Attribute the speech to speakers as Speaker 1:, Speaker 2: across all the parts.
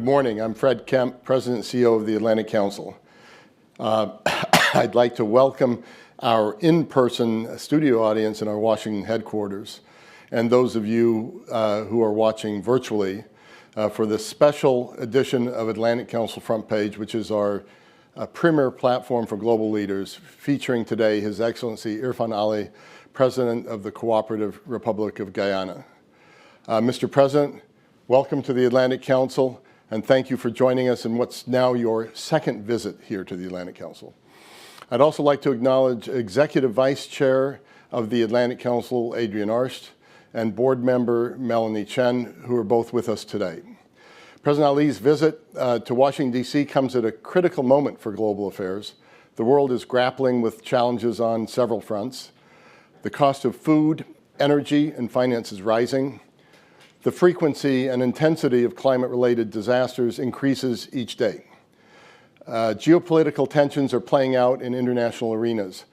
Speaker 1: Good morning. I'm Fred Kempe, President and CEO of the Atlantic Council. I'd like to welcome our in-person studio audience in our Washington headquarters, and those of you who are watching virtually for this special edition of Atlantic Council Front Page, which is our premier platform for global leaders, featuring today His Excellency Irfaan Ali, President of the Cooperative Republic of Guyana. Mr. President, welcome to the Atlantic Council, and thank you for joining us in what's now your second visit here to the Atlantic Council. I'd also like to acknowledge Executive Vice Chair of the Atlantic Council, Adrian Arsht, and Board Member Melanie Chen, who are both with us today. President Ali's visit to Washington, D.C. comes at a critical moment for global affairs. The world is grappling with challenges on several fronts. The cost of food, energy, and finance is rising. The frequency and intensity of climate-related disasters increases each day. Geopolitical tensions are playing out in international arenas,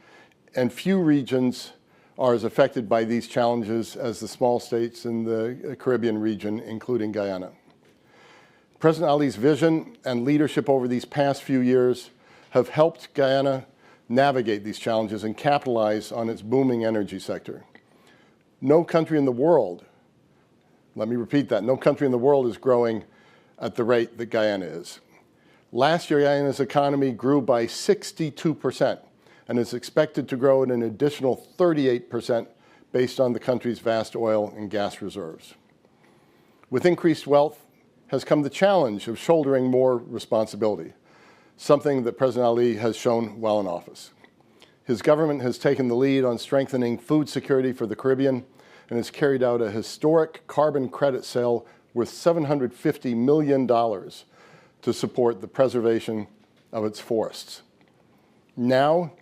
Speaker 1: and few regions are as affected by these challenges as the small states in the Caribbean region, including Guyana. President Ali's vision and leadership over these past few years have helped Guyana navigate these challenges and capitalize on its booming energy sector. No country in the world, let me repeat that, no country in the world is growing at the rate that Guyana is. Last year, Guyana's economy grew by 62% and is expected to grow at an additional 38% based on the country's vast oil and gas reserves. With increased wealth has come the challenge of shouldering more responsibility, something that President Ali has shown while in office. His government has taken the lead on strengthening food security for the Caribbean and has carried out a historic carbon credit sale worth $750 million to support the preservation of its forests. Now,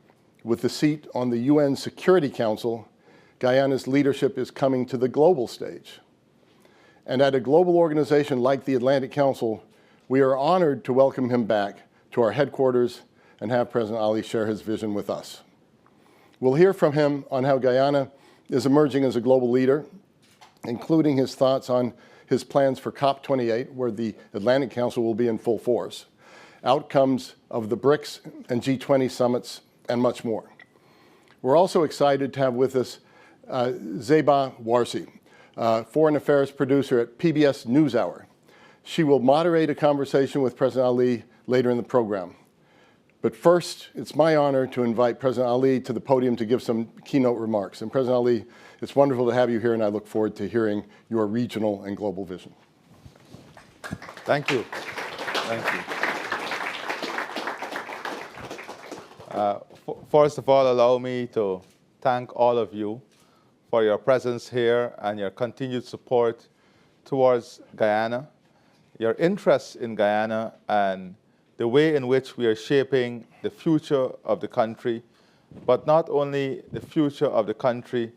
Speaker 1: with the seat on the UN Security Council, Guyana's leadership is coming to the global stage. And at a global organization like the Atlantic Council, we are honored to welcome him back to our headquarters and have President Ali share his vision with us. We'll hear from him on how Guyana is emerging as a global leader, including his thoughts on his plans for COP28, where the Atlantic Council will be in full force, outcomes of the BRICS and G20 summits, and much more. We're also excited to have with us Zeba Warsi, foreign affairs producer at PBS NewsHour. She will moderate a conversation with President Ali later in the program. But first, it's my honor to invite President Ali to the podium to give some keynote remarks. And President Ali, it's wonderful to have you here, and I look forward to hearing your regional and global vision.
Speaker 2: Thank you. Thank you. First of all, allow me to thank all of you for your presence here and your continued support towards Guyana, your interest in Guyana, and the way in which we are shaping the future of the country, but not only the future of the country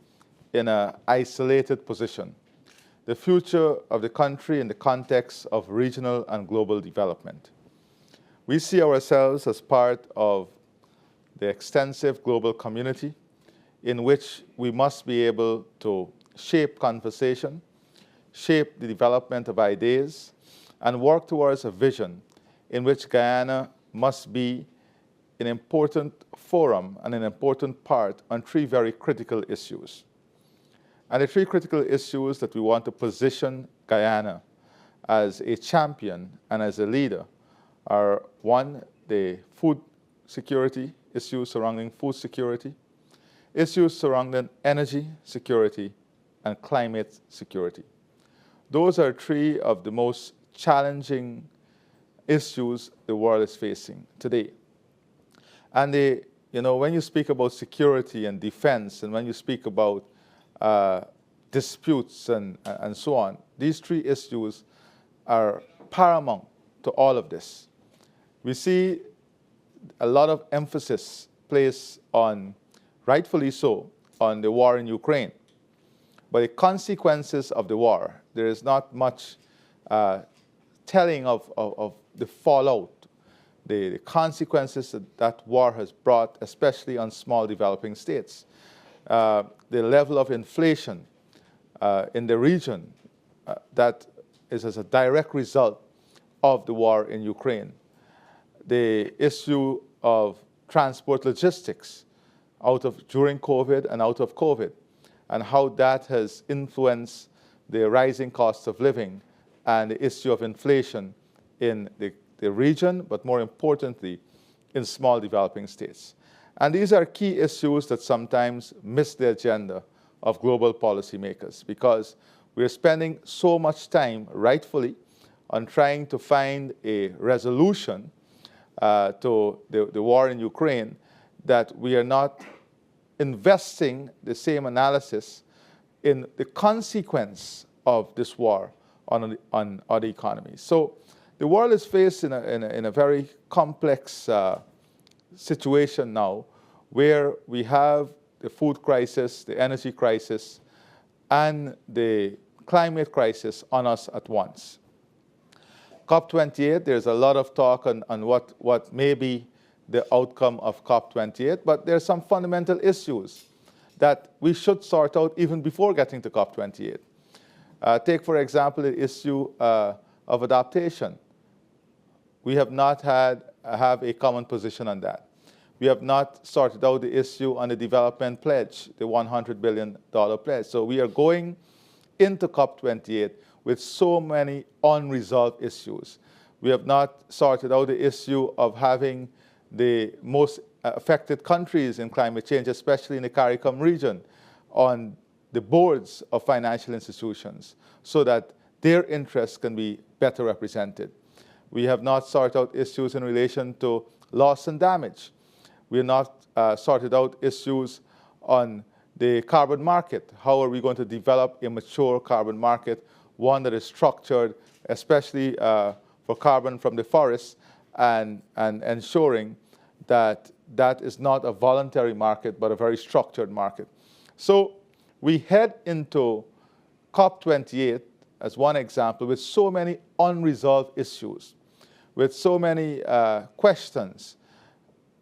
Speaker 2: in an isolated position, the future of the country in the context of regional and global development. We see ourselves as part of the extensive global community in which we must be able to shape conversation, shape the development of ideas, and work towards a vision in which Guyana must be an important forum and an important part on three very critical issues. And the three critical issues that we want to position Guyana as a champion and as a leader are, one, the food security, issues surrounding food security, issues surrounding energy security, and climate security. Those are three of the most challenging issues the world is facing today. And when you speak about security and defense, and when you speak about disputes and so on, these three issues are paramount to all of this. We see a lot of emphasis placed on, rightfully so, on the war in Ukraine. But the consequences of the war, there is not much telling of the fallout, the consequences that war has brought, especially on small developing states. The level of inflation in the region that is as a direct result of the war in Ukraine. The issue of transport logistics during COVID and out of COVID, and how that has influenced the rising cost of living and the issue of inflation in the region, but more importantly, in small developing states. And these are key issues that sometimes miss the agenda of global policymakers, because we're spending so much time, rightfully, on trying to find a resolution to the war in Ukraine, that we are not investing the same analysis in the consequence of this war on other economies. So the world is faced in a very complex situation now, where we have the food crisis, the energy crisis, and the climate crisis on us at once. COP28, there's a lot of talk on what may be the outcome of COP28, but there are some fundamental issues that we should sort out even before getting to COP28. Take, for example, the issue of adaptation. We have not have a common position on that. We have not sorted out the issue on the development pledge, the $100 billion pledge. So we are going into COP28 with so many unresolved issues. We have not sorted out the issue of having the most affected countries in climate change, especially in the CARICOM region, on the boards of financial institutions, so that their interests can be better represented. We have not sorted out issues in relation to loss and damage. We have not sorted out issues on the carbon market. How are we going to develop a mature carbon market, one that is structured, especially for carbon from the forests, and ensuring that that is not a voluntary market, but a very structured market. So we head into COP28, as one example, with so many unresolved issues, with so many questions.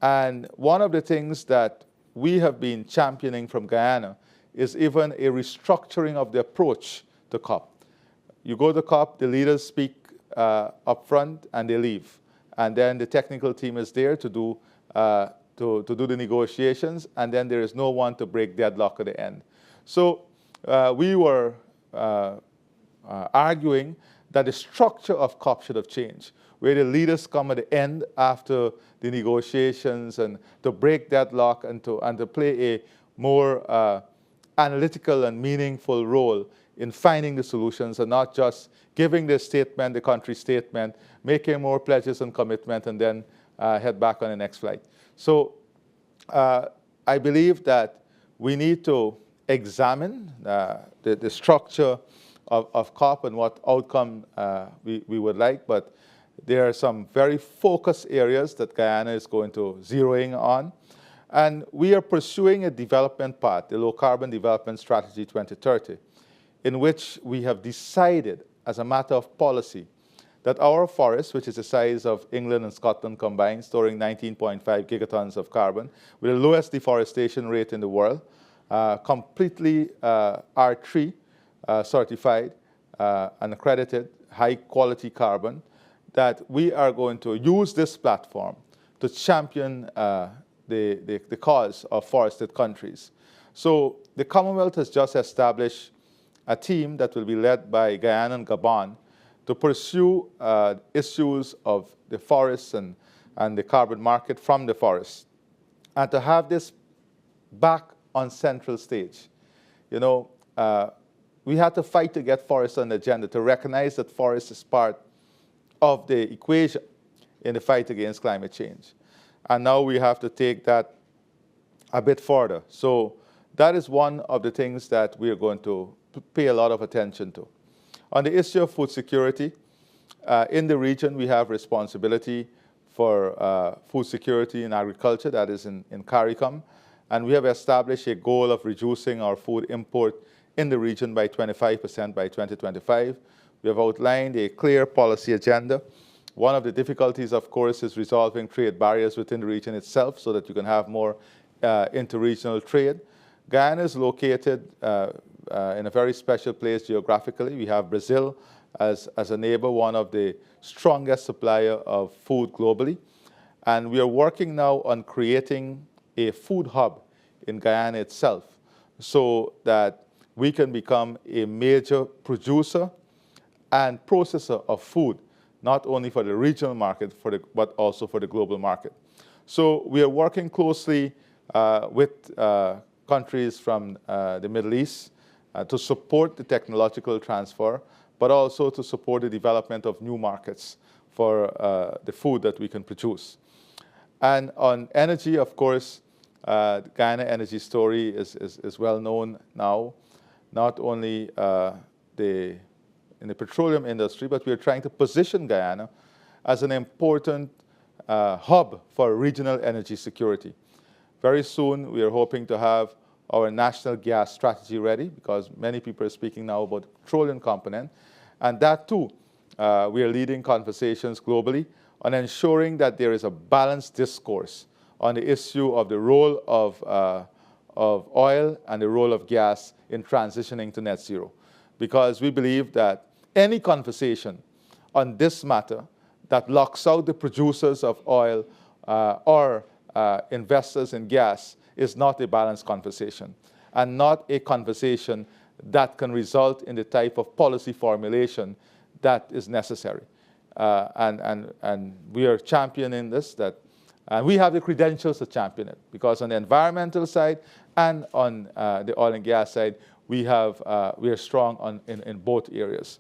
Speaker 2: And one of the things that we have been championing from Guyana is even a restructuring of the approach to COP. You go to COP, the leaders speak up front and they leave. And then the technical team is there to do the negotiations, and then there is no one to break deadlock at the end. So we were arguing that the structure of COP should have changed, where the leaders come at the end after the negotiations and to break deadlock and to play a more analytical and meaningful role in finding the solutions, and not just giving the statement, the country statement, making more pledges and commitment, and then head back on the next flight. So I believe that we need to examine the structure of COP and what outcome we would like, but there are some very focused areas that Guyana is going to zero in on. And we are pursuing a development path, the Low Carbon Development Strategy 2030, in which we have decided, as a matter of policy, that our forests, which is the size of England and Scotland combined, storing 19.5 gigatons of carbon, with the lowest deforestation rate in the world, completely R3 certified and accredited, high quality carbon, that we are going to use this platform to champion the cause of forested countries. So the Commonwealth has just established a team that will be led by Guyana and Gabon to pursue issues of the forests and the carbon market from the forests, and to have this back on central stage. You know, we had to fight to get forests on the agenda, to recognize that forests is part of the equation in the fight against climate change. And now we have to take that a bit further. So that is one of the things that we are going to pay a lot of attention to. On the issue of food security, in the region we have responsibility for food security in agriculture, that is in CARICOM, and we have established a goal of reducing our food import in the region by 25% by 2025. We have outlined a clear policy agenda. One of the difficulties, of course, is resolving trade barriers within the region itself so that you can have more interregional trade. Guyana is located in a very special place geographically. We have Brazil as a neighbor, one of the strongest supplier of food globally. And we are working now on creating a food hub in Guyana itself so that we can become a major producer and processor of food, not only for the regional market, but also for the global market. So we are working closely with countries from the Middle East to support the technological transfer, but also to support the development of new markets for the food that we can produce. And on energy, of course, the Guyana energy story is well known now, not only in the petroleum industry, but we are trying to position Guyana as an important hub for regional energy security. Very soon, we are hoping to have our national gas strategy ready, because many people are speaking now about the petroleum component. And that too, we are leading conversations globally on ensuring that there is a balanced discourse on the issue of the role of oil and the role of gas in transitioning to net zero. Because we believe that any conversation on this matter that locks out the producers of oil or investors in gas is not a balanced conversation, and not a conversation that can result in the type of policy formulation that is necessary. And we are championing this, and we have the credentials to champion it, because on the environmental side and on the oil and gas side, we are strong in both areas.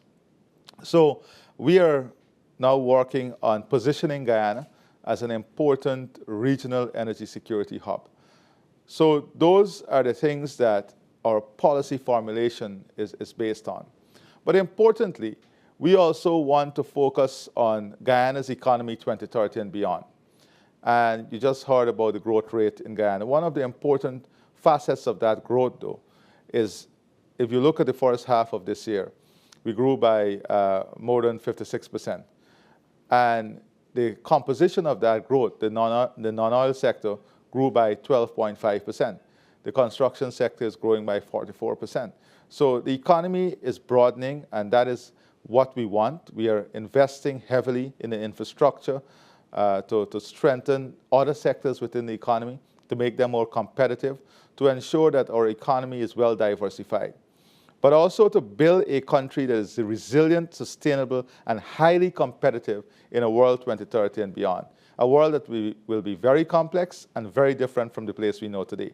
Speaker 2: So we are now working on positioning Guyana as an important regional energy security hub. So those are the things that our policy formulation is based on. But importantly, we also want to focus on Guyana's economy 2030 and beyond. And you just heard about the growth rate in Guyana. One of the important facets of that growth, though, is if you look at the first half of this year, we grew by more than 56%. And the composition of that growth, the non-oil sector, grew by 12.5%. The construction sector is growing by 44%. So the economy is broadening, and that is what we want. We are investing heavily in the infrastructure to strengthen other sectors within the economy, to make them more competitive, to ensure that our economy is well diversified, but also to build a country that is resilient, sustainable, and highly competitive in a world 2030 and beyond. A world that will be very complex and very different from the place we know today.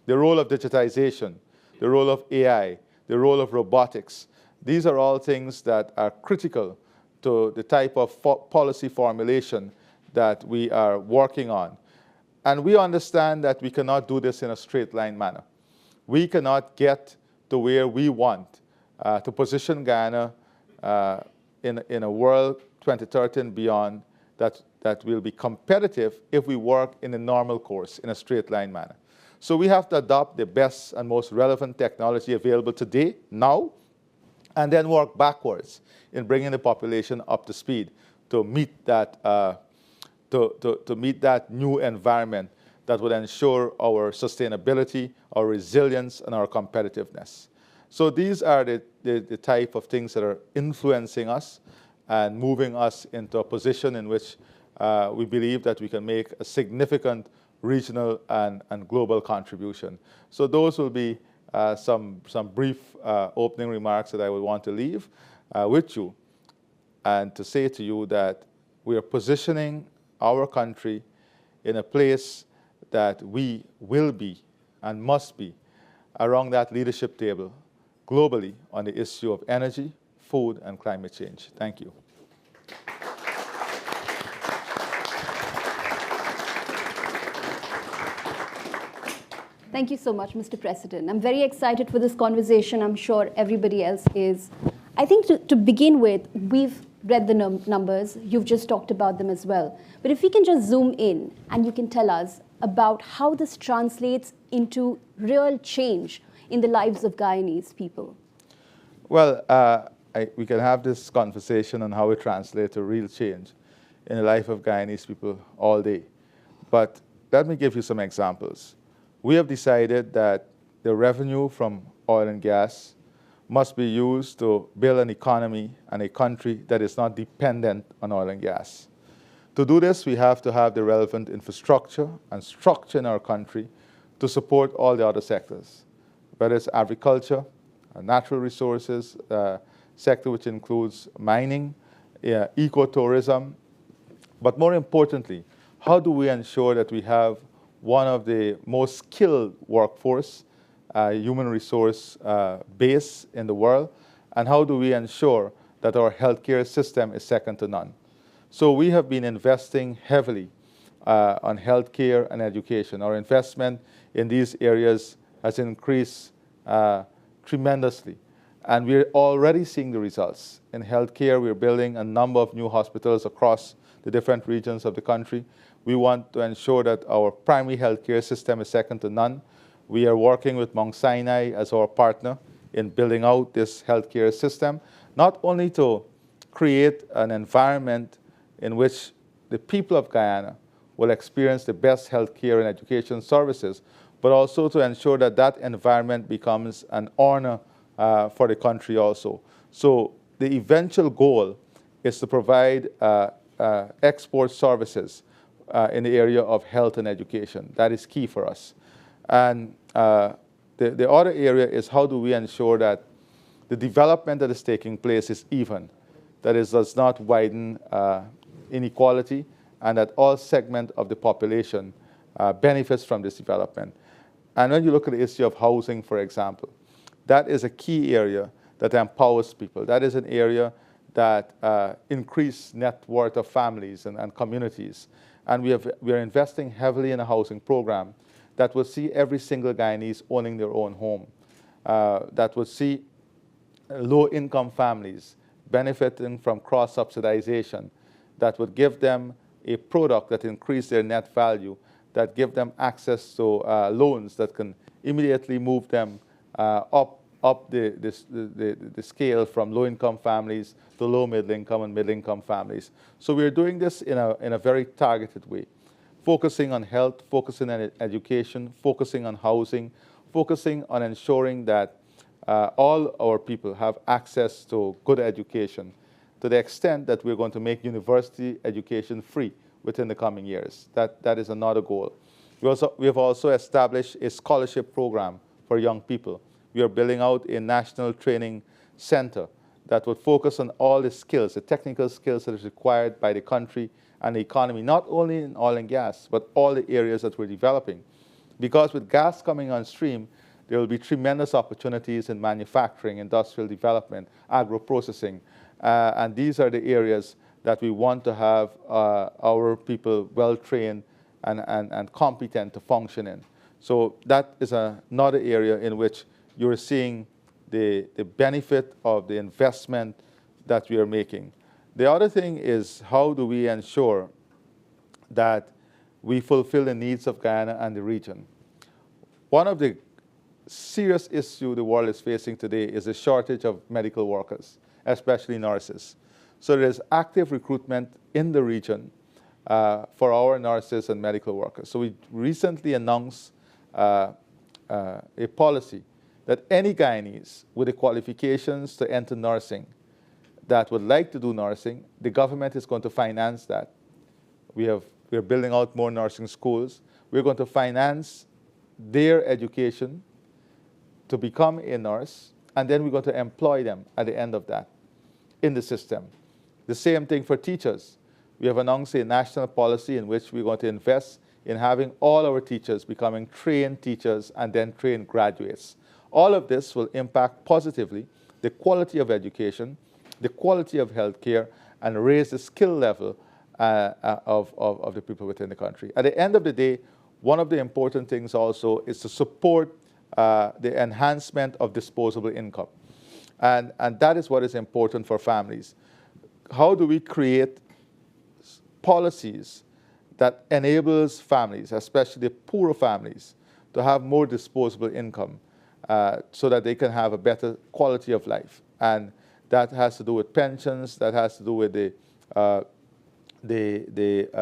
Speaker 2: The role of digitization, the role of AI, the role of robotics, these are all things that are critical to the type of policy formulation that we are working on. And we understand that we cannot do this in a straight line manner. We cannot get to where we want to position Guyana in a world 2030 and beyond that will be competitive if we work in a normal course, in a straight line manner. So we have to adopt the best and most relevant technology available today, now, and then work backwards in bringing the population up to speed to meet that, to meet that new environment that would ensure our sustainability, our resilience, and our competitiveness. So these are the type of things that are influencing us and moving us into a position in which we believe that we can make a significant regional and global contribution. So those will be some brief opening remarks that I would want to leave with you, and to say to you that we are positioning our country in a place that we will be and must be around that leadership table globally on the issue of energy, food, and climate change. Thank you.
Speaker 3: Thank you so much, Mr. President. I'm very excited for this conversation. I'm sure everybody else is. I think to begin with, we've read the numbers. You've just talked about them as well. But if we can just zoom in and you can tell us about how this translates into real change in the lives of Guyanese people.
Speaker 2: Well, we can have this conversation on how it translates to real change in the life of Guyanese people all day. But let me give you some examples. We have decided that the revenue from oil and gas must be used to build an economy and a country that is not dependent on oil and gas. To do this, we have to have the relevant infrastructure and structure in our country to support all the other sectors, whether it's agriculture, natural resources, sector which includes mining, ecotourism, but more importantly, how do we ensure that we have one of the most skilled workforce, human resource base in the world, and how do we ensure that our healthcare system is second to none? So we have been investing heavily on healthcare and education. Our investment in these areas has increased tremendously, and we're already seeing the results. In healthcare, we're building a number of new hospitals across the different regions of the country. We want to ensure that our primary healthcare system is second to none. We are working with Mount Sinai as our partner in building out this healthcare system, not only to create an environment in which the people of Guyana will experience the best healthcare and education services, but also to ensure that that environment becomes an honor for the country also. So the eventual goal is to provide export services in the area of health and education. That is key for us. And the other area is how do we ensure that the development that is taking place is even, that is, does not widen inequality, and that all segments of the population benefits from this development. And when you look at the issue of housing, for example, that is a key area that empowers people. That is an area that increases net worth of families and communities. And we are investing heavily in a housing program that will see every single Guyanese owning their own home, that will see low-income families benefiting from cross-subsidization, that would give them a product that increases their net value, that give them access to loans that can immediately move them up the scale from low-income families to low middle-income and middle-income families. So we're doing this in a very targeted way, focusing on health, focusing on education, focusing on housing, focusing on ensuring that all our people have access to good education, to the extent that we're going to make university education free within the coming years. That is another goal. We have also established a scholarship program for young people. We are building out a national training center that would focus on all the skills, the technical skills that is required by the country and the economy, not only in oil and gas, but all the areas that we're developing. Because with gas coming on stream, there will be tremendous opportunities in manufacturing, industrial development, agro-processing, and these are the areas that we want to have our people well-trained and competent to function in. So that is another area in which you're seeing the benefit of the investment that we are making. The other thing is, how do we ensure that we fulfill the needs of Guyana and the region? One of the serious issues the world is facing today is a shortage of medical workers, especially nurses. So there's active recruitment in the region for our nurses and medical workers. So we recently announced a policy that any Guyanese with the qualifications to enter nursing that would like to do nursing, the government is going to finance that. We're building out more nursing schools. We're going to finance their education to become a nurse, and then we're going to employ them at the end of that in the system. The same thing for teachers. We have announced a national policy in which we're going to invest in having all our teachers becoming trained teachers and then trained graduates. All of this will impact positively the quality of education, the quality of healthcare, and raise the skill level of the people within the country. At the end of the day, one of the important things also is to support the enhancement of disposable income. And that is what is important for families. How do we create policies that enables families, especially poorer families, to have more disposable income so that they can have a better quality of life? And that has to do with pensions, that has to do with the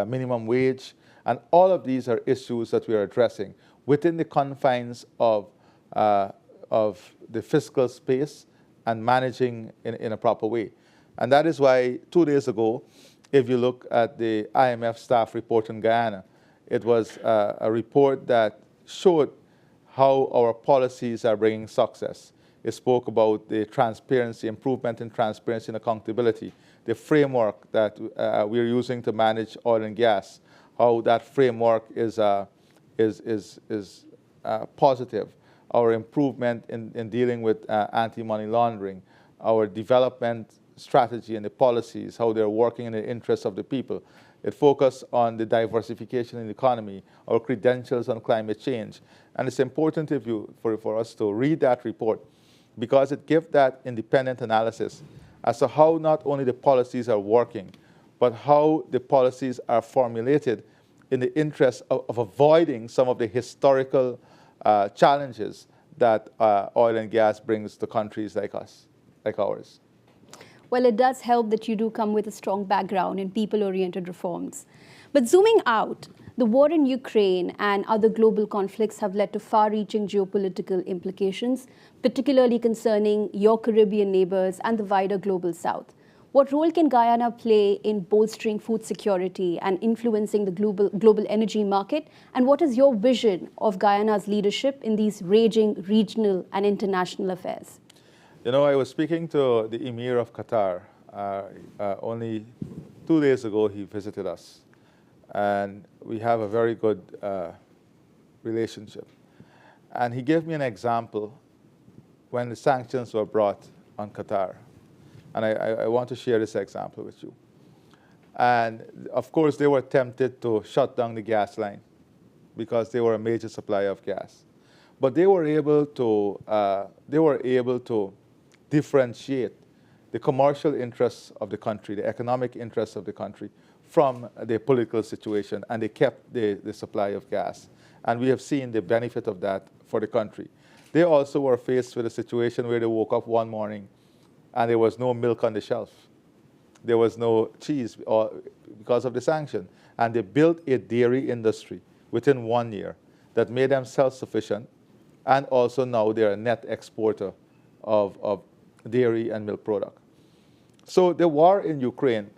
Speaker 2: minimum wage, and all of these are issues that we are addressing within the confines of the fiscal space and managing in a proper way. And that is why 2 days ago, if you look at the IMF staff report in Guyana, it was a report that showed how our policies are bringing success. It spoke about the transparency, improvement in transparency and accountability, the framework that we're using to manage oil and gas, how that framework is positive, our improvement in dealing with anti-money laundering, our development strategy and the policies, how they're working in the interests of the people. It focused on the diversification in the economy, our credentials on climate change. And it's important for us to read that report because it gives that independent analysis as to how not only the policies are working, but how the policies are formulated in the interest of avoiding some of the historical challenges that oil and gas brings to countries like us, like ours.
Speaker 3: Well, it does help that you do come with a strong background in people-oriented reforms. But zooming out, the war in Ukraine and other global conflicts have led to far-reaching geopolitical implications, particularly concerning your Caribbean neighbors and the wider global south. What role can Guyana play in bolstering food security and influencing the global energy market? And what is your vision of Guyana's leadership in these raging regional and international affairs?
Speaker 2: You know, I was speaking to the Emir of Qatar. Only 2 days ago, he visited us. And we have a very good relationship. And he gave me an example when the sanctions were brought on Qatar. And I want to share this example with you. And of course, they were tempted to shut down the gas line because they were a major supplier of gas. But they were able to differentiate the commercial interests of the country, the economic interests of the country, from the political situation, and they kept the supply of gas. And we have seen the benefit of that for the country. They also were faced with a situation where they woke up one morning and there was no milk on the shelf. There was no cheese because of the sanction. And they built a dairy industry within 1 year that made them self-sufficient, and also now they're a net exporter of dairy and milk product. So the war in Ukraine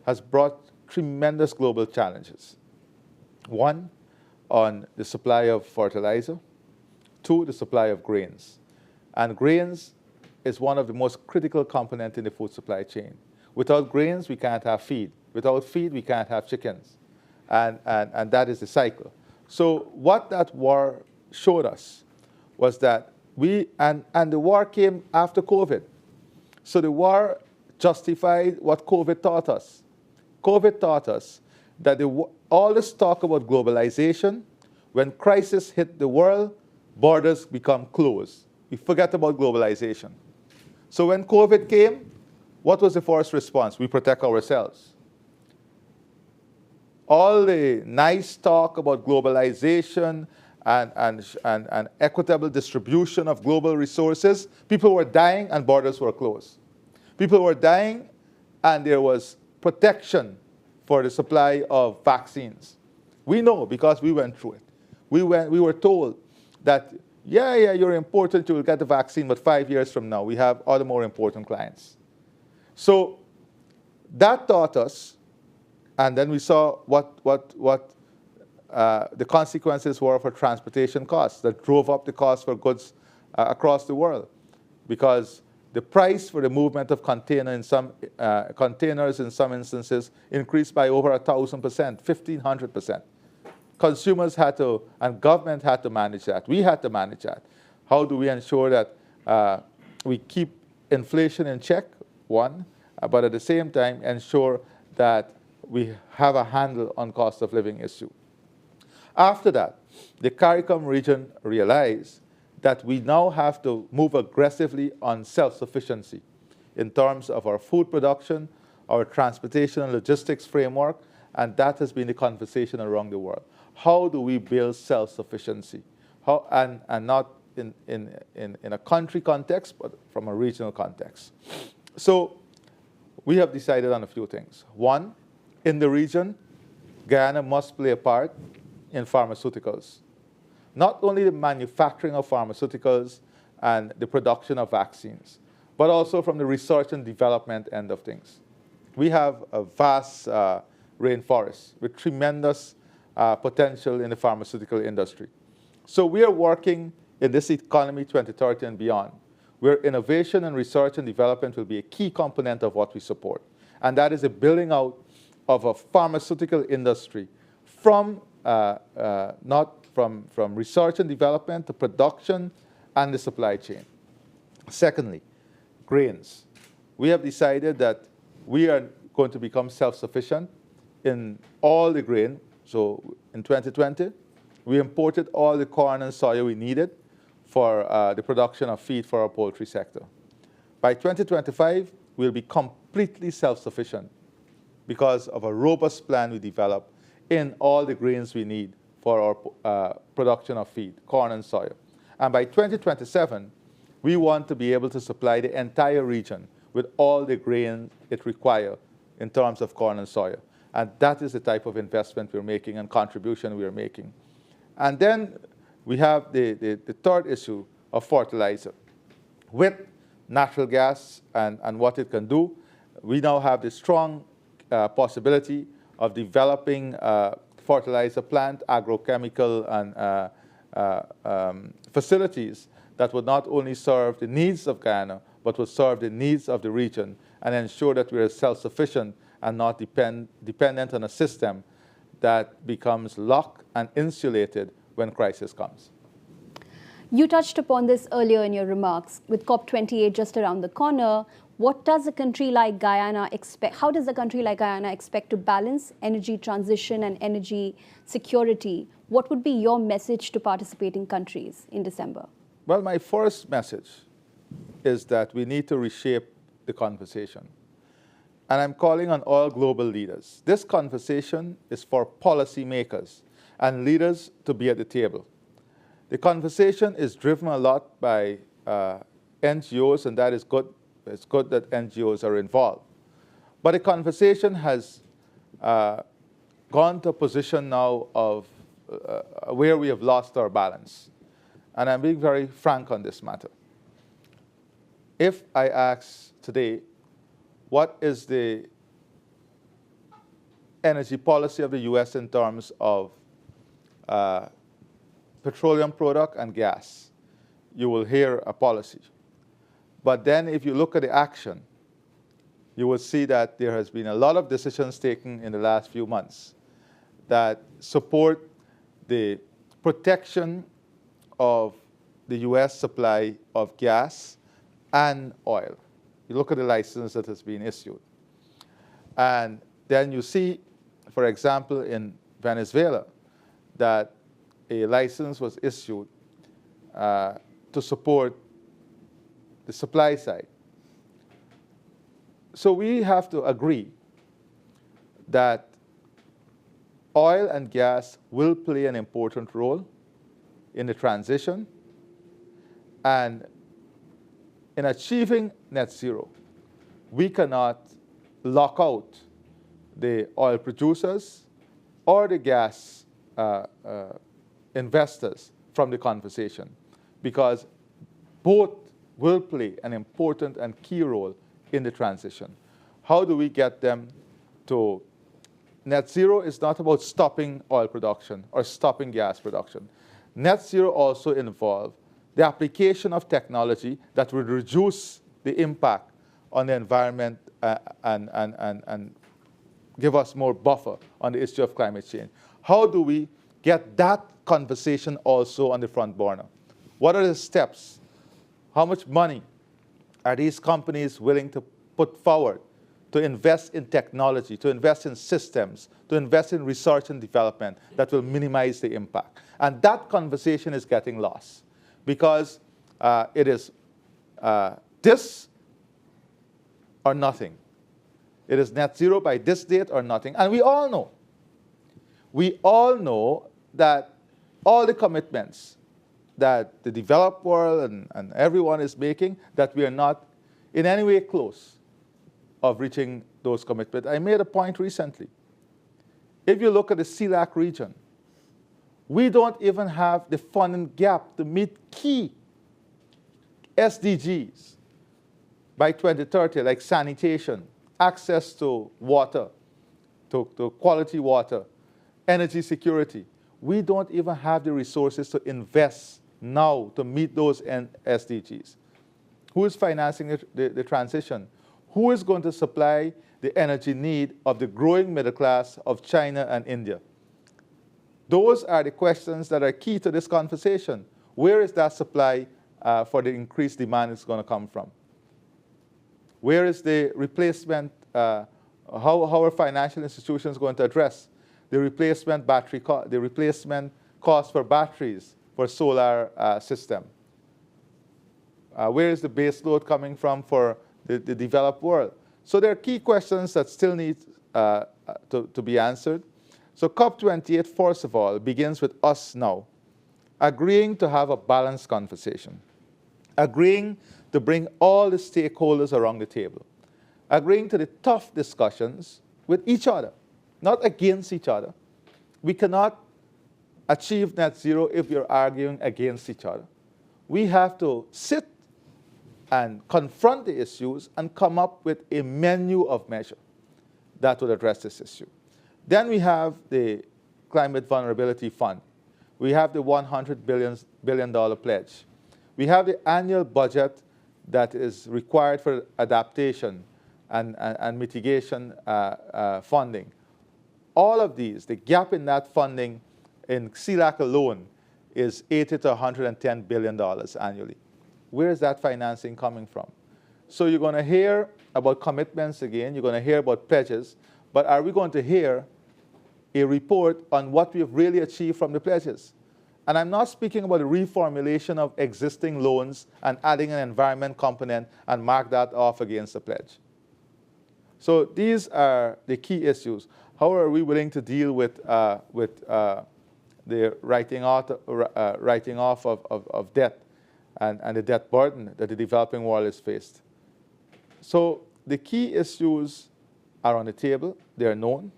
Speaker 2: has brought tremendous global challenges. One, on the supply of fertilizer. Two, the supply of grains. And grains is one of the most critical components in the food supply chain. Without grains, we can't have feed. Without feed, we can't have chickens. And that is the cycle. So what that war showed us was that and the war came after COVID. So the war justified what COVID taught us. COVID taught us that all this talk about globalization, when crisis hit the world, borders become closed. We forget about globalization. So when COVID came, what was the first response? We protect ourselves. All the nice talk about globalization and equitable distribution of global resources, people were dying and borders were closed. People were dying and there was protection for the supply of vaccines. We know because we went through it. We were told that, yeah, you're important, you will get the vaccine, but 5 years from now, we have other more important clients. So that taught us, and then we saw what the consequences were for transportation costs that drove up the cost for goods across the world, because the price for the movement of containers in some instances increased by over 1,000%, 1,500%. Consumers had to, and government had to manage that. We had to manage that. How do we ensure that we keep inflation in check, one, but at the same time ensure that we have a handle on cost of living issue. After that, the CARICOM region realized that we now have to move aggressively on self-sufficiency in terms of our food production, our transportation and logistics framework, and that has been the conversation around the world. How do we build self-sufficiency? And not in a country context, but from a regional context. So we have decided on a few things. One, in the region, Guyana must play a part in pharmaceuticals. Not only the manufacturing of pharmaceuticals and the production of vaccines, but also from the research and development end of things. We have a vast rainforest with tremendous potential in the pharmaceutical industry. So we are working in this economy 2030 and beyond, where innovation and research and development will be a key component of what we support. And that is the building out of a pharmaceutical industry from from research and development to production and the supply chain. Secondly, grains. We have decided that we are going to become self-sufficient in all the grain. So in 2020, we imported all the corn and soya we needed for the production of feed for our poultry sector. By 2025, we'll be completely self-sufficient because of a robust plan we developed in all the grains we need for our production of feed, corn and soya. And by 2027, we want to be able to supply the entire region with all the grain it requires in terms of corn and soya. And that is the type of investment we're making and contribution we are making. And then we have the third issue of fertilizer. With natural gas and what it can do, we now have the strong possibility of developing fertilizer plant, agrochemical, and facilities that would not only serve the needs of Guyana, but would serve the needs of the region and ensure that we are self-sufficient and not dependent on a system that becomes locked and insulated when crisis comes.
Speaker 3: You touched upon this earlier in your remarks. With COP28 just around the corner, what does a country like Guyana expect? How does a country like Guyana expect to balance energy transition and energy security? What would be your message to participating countries in December?
Speaker 2: Well, my first message is that we need to reshape the conversation. And I'm calling on all global leaders. This conversation is for policymakers and leaders to be at the table. The conversation is driven a lot by NGOs, and that is good. It's good that NGOs are involved. But the conversation has gone to a position now of where we have lost our balance. And I'm being very frank on this matter. If I ask today, what is the energy policy of the US in terms of petroleum product and gas, you will hear a policy. But then if you look at the action, you will see that there has been a lot of decisions taken in the last few months that support the protection of the US supply of gas and oil. You look at the license that has been issued. And then you see, for example, in Venezuela, that a license was issued to support the supply side. So we have to agree that oil and gas will play an important role in the transition and in achieving net zero. We cannot lock out the oil producers or the gas investors from the conversation, because both will play an important and key role in the transition. How do we get them to net zero? Is not about stopping oil production or stopping gas production. Net zero also involves the application of technology that would reduce the impact on the environment and give us more buffer on the issue of climate change. How do we get that conversation also on the front burner? What are the steps? How much money are these companies willing to put forward to invest in technology, to invest in systems, to invest in research and development that will minimize the impact? And that conversation is getting lost because it is this or nothing. It is net zero by this date or nothing. And we all know that all the commitments that the developed world and everyone is making, that we are not in any way close of reaching those commitments. I made a point recently. If you look at the CELAC region, we don't even have the funding gap to meet key SDGs. by 2030, like sanitation, access to water, to quality water, energy security. We don't even have the resources to invest now to meet those SDGs. Who is financing the transition? Who is going to supply the energy need of the growing middle class of China and India? Those are the questions that are key to this conversation. Where is that supply for the increased demand is going to come from? Where is the replacement, how are financial institutions going to address the replacement the replacement cost for batteries for solar system? Where is the base load coming from for the developed world? So there are key questions that still need to be answered. So COP28, first of all, begins with us now agreeing to have a balanced conversation, agreeing to bring all the stakeholders around the table, agreeing to the tough discussions with each other, not against each other. We cannot achieve net zero if you're arguing against each other. We have to sit and confront the issues and come up with a menu of measures that would address this issue. Then we have the Climate Vulnerability Fund. We have the $100 billion pledge. We have the annual budget that is required for adaptation and mitigation funding. All of these, the gap in that funding in CLAC alone is $80 to $110 billion annually. Where is that financing coming from? So you're going to hear about commitments again, you're going to hear about pledges, but are we going to hear a report on what we've really achieved from the pledges? And I'm not speaking about the reformulation of existing loans and adding an environment component and mark that off against the pledge. So these are the key issues. How are we willing to deal with the writing off of debt and the debt burden that the developing world is faced? So the key issues are on the table, they are known,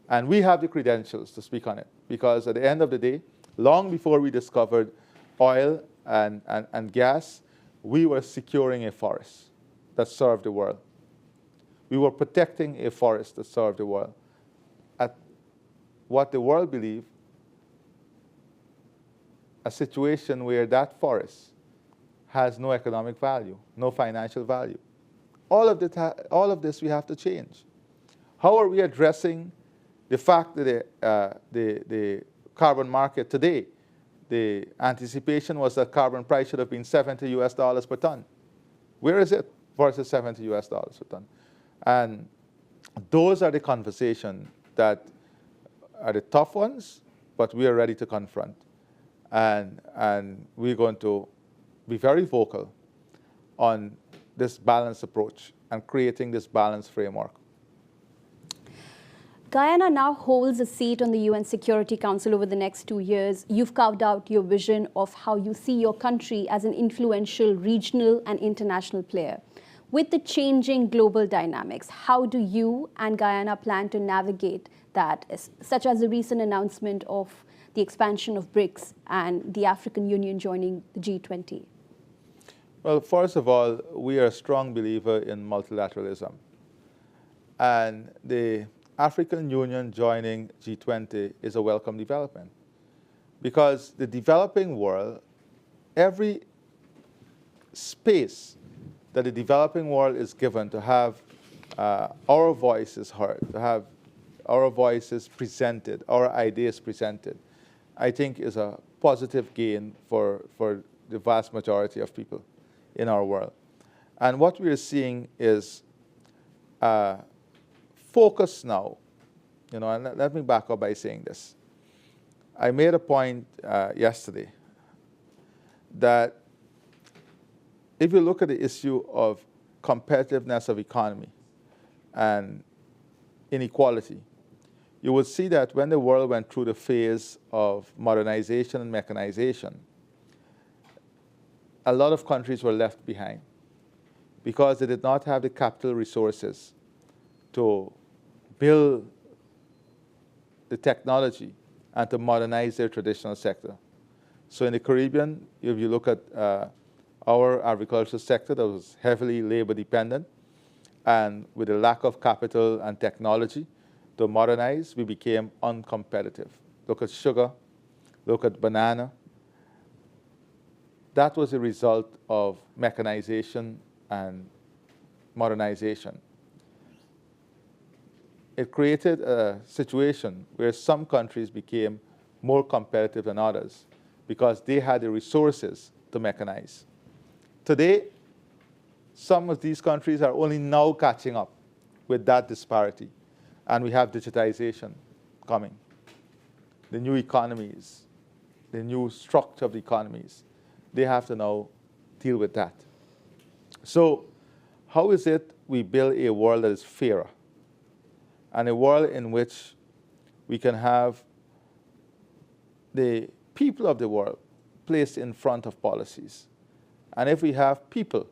Speaker 2: and we have the credentials to speak on it, because at the end of the day, long before we discovered oil and gas, we were securing a forest that served the world. We were protecting a forest that served the world. At what the world believed, a situation where that forest has no economic value, no financial value. All of this we have to change. How are we addressing the fact that the carbon market today, the anticipation was that carbon price should have been $70 US per ton. Where is it versus $70 US per ton? And those are the conversations that are the tough ones, but we are ready to confront. And we're going to be very vocal on this balanced approach and creating this balanced framework.
Speaker 3: Guyana now holds a seat on the UN Security Council over the next 2 years. You've carved out your vision of how you see your country as an influential regional and international player. With the changing global dynamics, how do you and Guyana plan to navigate that, such as the recent announcement of the expansion of BRICS and the African Union joining the G20?
Speaker 2: Well, first of all, we are a strong believer in multilateralism. And the African Union joining G20 is a welcome development, because the developing world, every space that the developing world is given to have our voices heard, to have our voices presented, our ideas presented, I think is a positive gain for the vast majority of people in our world. And what we are seeing is focus now, and let me back up by saying this. I made a point yesterday that if you look at the issue of competitiveness of economy and inequality, you will see that when the world went through the phase of modernization and mechanization, a lot of countries were left behind because they did not have the capital resources to build the technology and to modernize their traditional sector. So in the Caribbean, if you look at our agricultural sector that was heavily labor dependent, and with a lack of capital and technology to modernize, we became uncompetitive. Look at sugar, look at banana. That was a result of mechanization and modernization. It created a situation where some countries became more competitive than others because they had the resources to mechanize. Today, some of these countries are only now catching up with that disparity, and we have digitization coming. The new economies, the new structure of the economies, they have to now deal with that. So how is it we build a world that is fairer, and a world in which we can have the people of the world placed in front of policies? And if we have people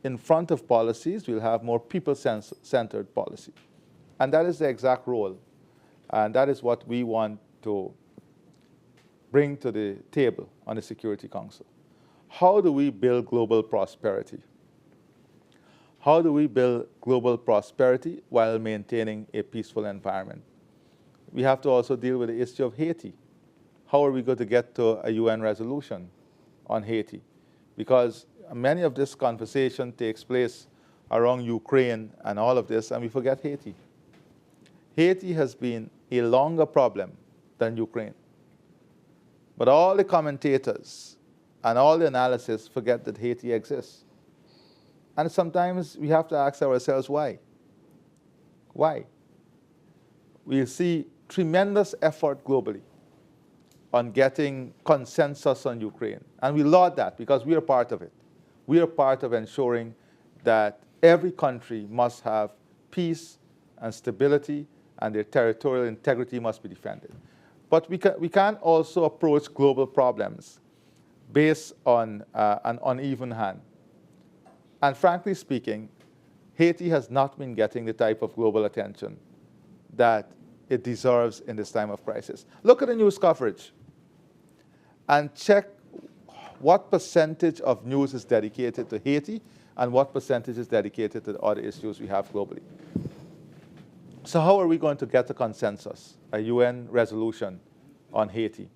Speaker 2: in front of policies, we'll have more people-centered policy. And that is the exact role. And that is what we want to bring to the table on the Security Council. How do we build global prosperity? How do we build global prosperity while maintaining a peaceful environment? We have to also deal with the issue of Haiti. How are we going to get to a UN resolution on Haiti? Because many of this conversation takes place around Ukraine and all of this, and we forget Haiti. Haiti has been a longer problem than Ukraine. But all the commentators and all the analysis forget that Haiti exists. And sometimes we have to ask ourselves why. Why? We see tremendous effort globally on getting consensus on Ukraine. And we laud that because we are part of it. We are part of ensuring that every country must have peace and stability, and their territorial integrity must be defended. But we can also approach global problems based on an uneven hand. And frankly speaking, Haiti has not been getting the type of global attention that it deserves in this time of crisis. Look at the news coverage and check what percentage of news is dedicated to Haiti and what percentage is dedicated to the other issues we have globally. So how are we going to get a consensus, a UN resolution on Haiti?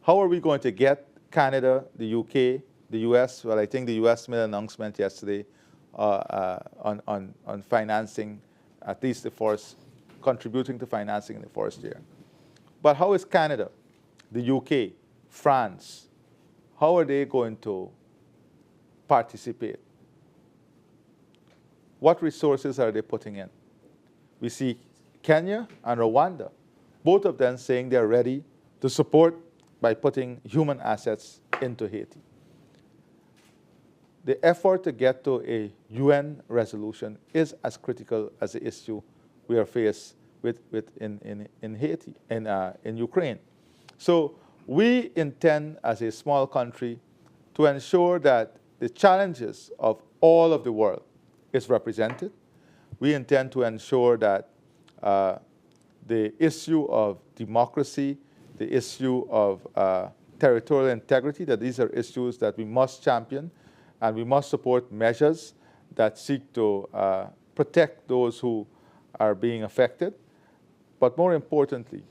Speaker 2: How are we going to get Canada, the UK, the US? Well, I think the US made an announcement yesterday on financing, at least the forest, contributing to financing in the first year. But how is Canada, the UK, France, how are they going to participate? What resources are they putting in? We see Kenya and Rwanda, both of them saying they're ready to support by putting human assets into Haiti. The effort to get to a UN resolution is as critical as the issue we are faced with in Haiti, in Ukraine. So we intend, as a small country, to ensure that the challenges of all of the world is represented. We intend to ensure that the issue of democracy, the issue of territorial integrity, that these are issues that we must champion, and we must support measures that seek to protect those who are being affected. But more importantly,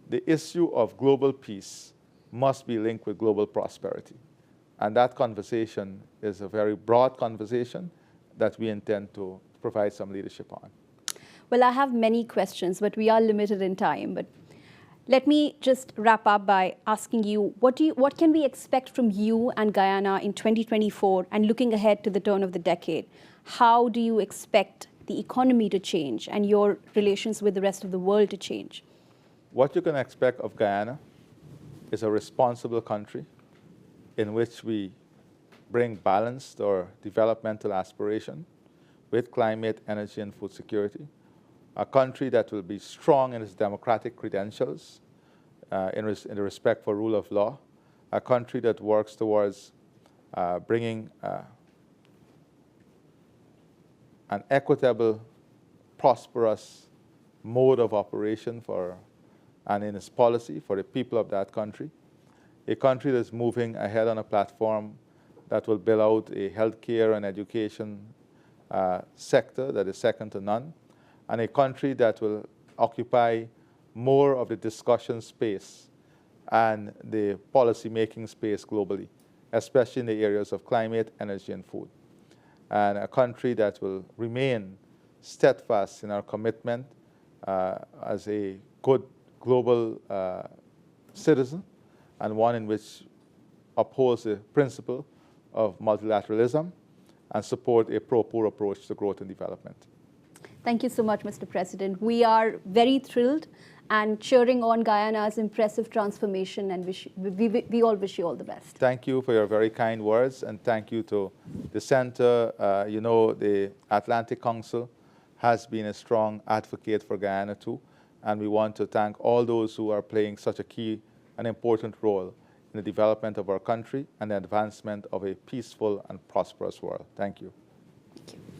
Speaker 2: the issue of global peace must be linked with global prosperity. And that conversation is a very broad conversation that we intend to provide some leadership on.
Speaker 3: Well, I have many questions, but we are limited in time. But let me just wrap up by asking you, what can we expect from you and Guyana in 2024 and looking ahead to the turn of the decade? How do you expect the economy to change and your relations with the rest of the world to change?
Speaker 2: What you can expect of Guyana is a responsible country in which we bring balanced or developmental aspiration with climate, energy, and food security. A country that will be strong in its democratic credentials, in the respect for rule of law. A country that works towards bringing an equitable, prosperous mode of operation and in its policy for the people of that country. A country that's moving ahead on a platform that will build out a healthcare and education sector that is second to none, and a country that will occupy more of the discussion space and the policy-making space globally, especially in the areas of climate, energy, and food. And a country that will remain steadfast in our commitment as a good global citizen, and one in which upholds the principle of multilateralism and support a pro-poor approach to growth and development.
Speaker 3: Thank you so much, Mr. President. We are very thrilled and cheering on Guyana's impressive transformation, and we all wish you all the best.
Speaker 2: Thank you for your very kind words, and thank you to the Center. You know, the Atlantic Council has been a strong advocate for Guyana too, and we want to thank all those who are playing such a key and important role in the development of our country and the advancement of a peaceful and prosperous world. Thank you.
Speaker 3: Thank you.